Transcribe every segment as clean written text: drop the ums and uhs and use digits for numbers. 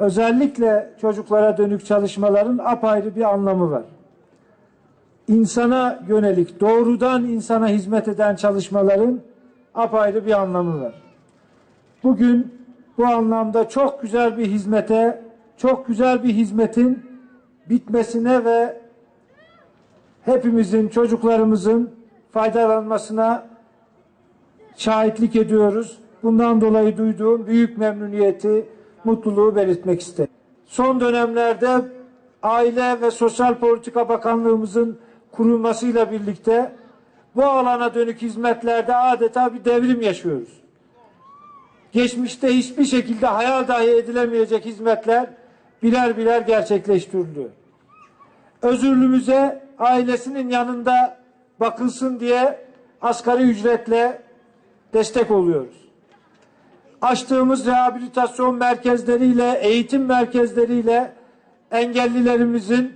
özellikle çocuklara dönük çalışmaların apayrı bir anlamı var. İnsana yönelik, doğrudan insana hizmet eden çalışmaların apayrı bir anlamı var. Bugün bu anlamda çok güzel bir hizmete, çok güzel bir hizmetin bitmesine ve hepimizin, çocuklarımızın faydalanmasına şahitlik ediyoruz. Bundan dolayı duyduğum büyük memnuniyeti, mutluluğu belirtmek isterim. Son dönemlerde Aile ve Sosyal Politika Bakanlığımızın kurulmasıyla birlikte bu alana dönük hizmetlerde adeta bir devrim yaşıyoruz. Geçmişte hiçbir şekilde hayal dahi edilemeyecek hizmetler birer birer gerçekleştiriliyor. Özürlümüze ailesinin yanında bakılsın diye asgari ücretle destek oluyoruz. Açtığımız rehabilitasyon merkezleriyle, eğitim merkezleriyle engellilerimizin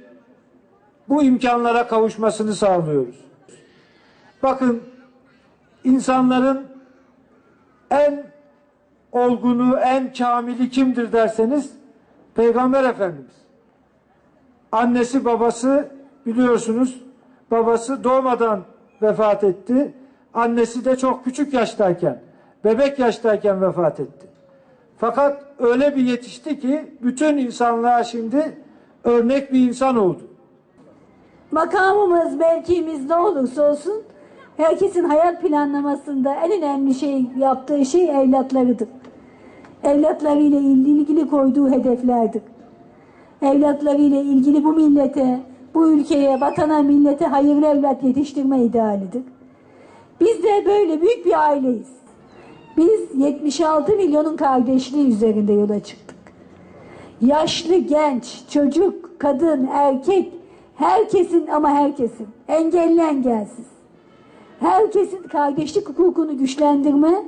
bu imkanlara kavuşmasını sağlıyoruz. Bakın, insanların en olgunu, en kamili kimdir derseniz Peygamber Efendimiz. Annesi babası biliyorsunuz, babası doğmadan vefat etti. Annesi de çok küçük yaştayken, bebek yaştayken vefat etti. Fakat öyle bir yetişti ki bütün insanlığa şimdi örnek bir insan oldu. Makamımız, mevkimiz ne olursa olsun herkesin hayat planlamasında en önemli yaptığı şey evlatlarıdır. Evlatlarıyla ilgili koyduğu hedeflerdir. Evlatlarıyla ilgili bu millete, bu ülkeye, vatana, millete hayırlı evlat yetiştirme idealidir. Biz de böyle büyük bir aileyiz. Biz 76 milyonun kardeşliği üzerinde yola çıktık. Yaşlı, genç, çocuk, kadın, erkek, herkesin ama herkesin, engelli engelsiz, herkesin kardeşlik hukukunu güçlendirme,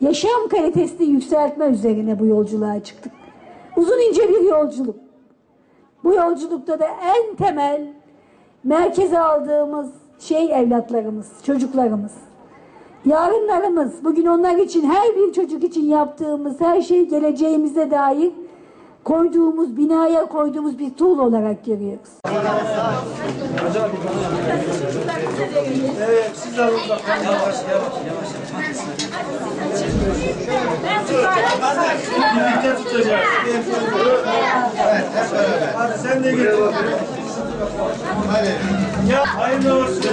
yaşam kalitesini yükseltme üzerine bu yolculuğa çıktık. Uzun ince bir yolculuk. Bu yolculukta da en temel merkeze aldığımız şey evlatlarımız, çocuklarımız. Yarınlarımız, bugün onlar için, her bir çocuk için yaptığımız her şey geleceğimize dair koyduğumuz, binaya koyduğumuz bir tuğul olarak görüyoruz. Evet, siz alın bakalım. Yavaş. Birlikte tutacağız. Hadi sen de getir. Hadi. Ya hayırlı olsun.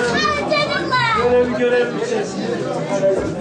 Görevi bitirsin.